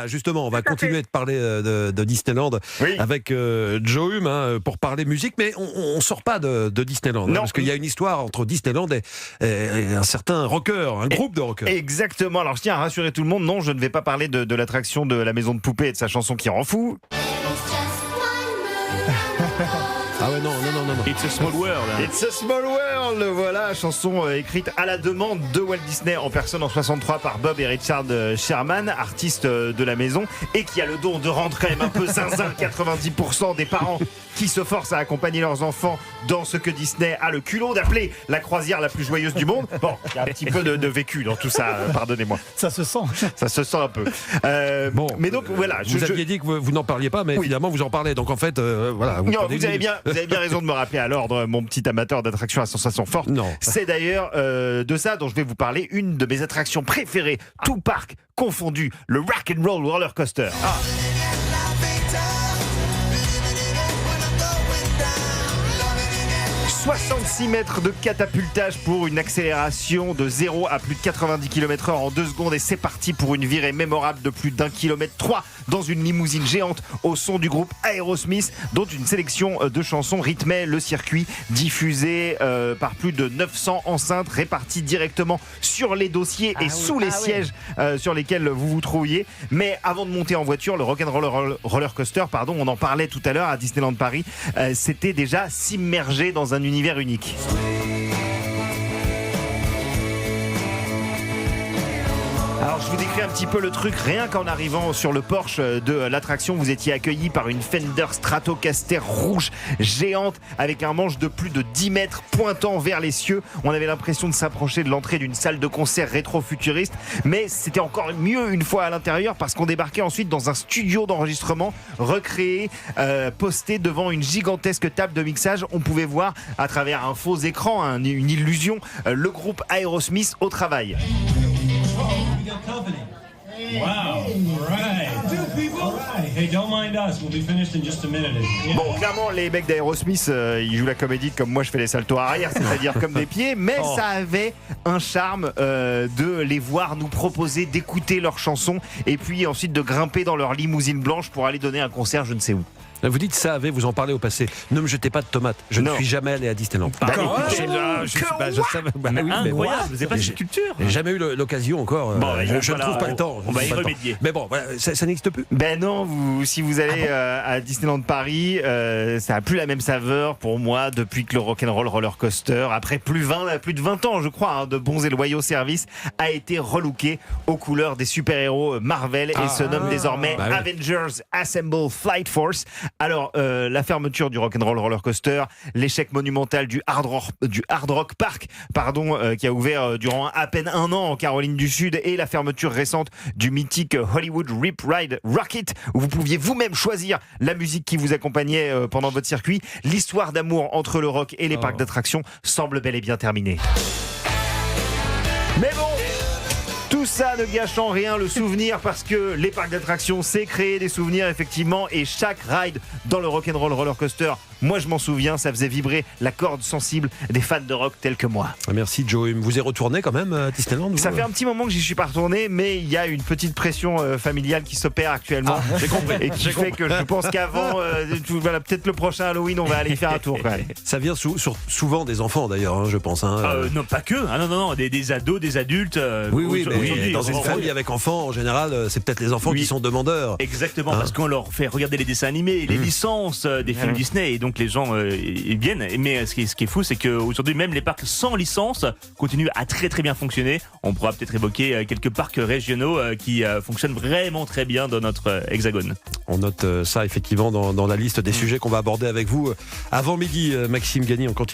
Justement, on va Tout à continuer fait. de parler de Disneyland avec Joe Hume pour parler musique, mais on sort pas de Disneyland, Non. parce qu'il y a une histoire entre Disneyland et un certain rocker, un groupe de rockers. Exactement. Alors je tiens à rassurer tout le monde, non, je ne vais pas parler de l'attraction de la maison de poupée et de sa chanson qui rend fou. Ah ouais, non. It's a small world. It's a small world, voilà, chanson écrite à la demande de Walt Disney en personne en 63 par Bob et Richard Sherman, artistes de la maison, et qui a le don de rendre quand même un peu zinzin 90% des parents qui se forcent à accompagner leurs enfants dans ce que Disney a le culot d'appeler la croisière la plus joyeuse du monde. Bon, il y a un petit peu de vécu dans tout ça, pardonnez-moi. Ça se sent. Ça se sent un peu. Mais donc voilà. Vous aviez dit que vous n'en parliez pas, mais finalement vous en parlez. Donc en fait, voilà. Non, vous avez bien raison de me rappeler à l'ordre, mon petit amateur d'attractions à sensations fortes. Non. C'est d'ailleurs de ça dont je vais vous parler, une de mes attractions préférées, tout parc confondu, le Rock and Roll Roller Coaster. 66 mètres de catapultage pour une accélération de 0 à plus de 90 km/h en 2 secondes, et c'est parti pour une virée mémorable de plus d'1,3 km dans une limousine géante au son du groupe Aerosmith, dont une sélection de chansons rythmait le circuit, diffusé par plus de 900 enceintes réparties directement sur les dossiers et sous les sièges sur lesquels vous vous trouviez. Mais avant de monter en voiture, le Rock'n'Roll Roller Coaster, on en parlait tout à l'heure à Disneyland Paris, c'était déjà s'immerger dans un univers unique. Alors je vous décris un petit peu le truc. Rien qu'en arrivant sur le porche de l'attraction, vous étiez accueilli par une Fender Stratocaster rouge géante avec un manche de plus de 10 mètres pointant vers les cieux. On avait l'impression de s'approcher de l'entrée d'une salle de concert rétro-futuriste, mais c'était encore mieux une fois à l'intérieur, parce qu'on débarquait ensuite dans un studio d'enregistrement recréé, posté devant une gigantesque table de mixage. On pouvait voir à travers un faux écran, une illusion, le groupe Aerosmith au travail. Wow. All right. Hey, don't mind us. We'll be finished in just a minute. Bon, clairement, les mecs d'Aerosmith, ils jouent la comédie comme moi je fais les saltos arrière, c'est-à-dire comme des pieds, mais ça avait un charme de les voir nous proposer d'écouter leurs chansons et puis ensuite de grimper dans leur limousine blanche pour aller donner un concert je ne sais où. Vous dites ça, vous en parlez au passé. Ne me jetez pas de tomates. Je ne suis jamais allé à Disneyland. Incroyable, vous n'avez pas cette culture. J'ai jamais eu l'occasion encore. Je ne trouve pas le temps. On va y remédier. Mais bon, voilà, ça n'existe plus. Ben non, si vous allez à Disneyland Paris, ça n'a plus la même saveur pour moi depuis que le Rock'n'Roll Roller Coaster, après plus de 20 ans, je crois, de bons et loyaux services, a été relooké aux couleurs des super-héros Marvel et se nomme désormais Avengers Assemble Flight Force. Alors, la fermeture du Rock'n'Roll Roller Coaster, l'échec monumental du Hard Rock Park, qui a ouvert durant à peine un an en Caroline du Sud, et la fermeture récente du mythique Hollywood Rip Ride Rocket, où vous pouviez vous-même choisir la musique qui vous accompagnait pendant votre circuit. L'histoire d'amour entre le rock et les parcs d'attractions semble bel et bien terminée. Mais bon, tout ça ne gâche en rien le souvenir, parce que les parcs d'attractions, c'est créer des souvenirs effectivement, et chaque ride dans le Rock'n'Roll Roller Coaster, moi je m'en souviens, ça faisait vibrer la corde sensible des fans de rock tels que moi. Merci Joe. Vous êtes retourné quand même à Disneyland? Ça fait un petit moment que j'y suis pas retourné, mais il y a une petite pression familiale qui s'opère actuellement. J'ai compris. Et qui fait que je pense qu'avant, peut-être le prochain Halloween, on va aller faire un tour quand même. Ça vient souvent des enfants d'ailleurs, je pense. Non, pas que. Non, des ados, des adultes. Oui, mais dans une famille avec enfants, en général, c'est peut-être les enfants qui sont demandeurs. Exactement, parce qu'on leur fait regarder les dessins animés, les licences des films Disney, et donc les gens ils viennent. Mais ce qui est fou, c'est qu'aujourd'hui, même les parcs sans licence continuent à très très bien fonctionner. On pourra peut-être évoquer quelques parcs régionaux qui fonctionnent vraiment très bien dans notre hexagone. On note ça effectivement dans la liste des sujets qu'on va aborder avec vous avant midi. Maxime Gagny, on continue.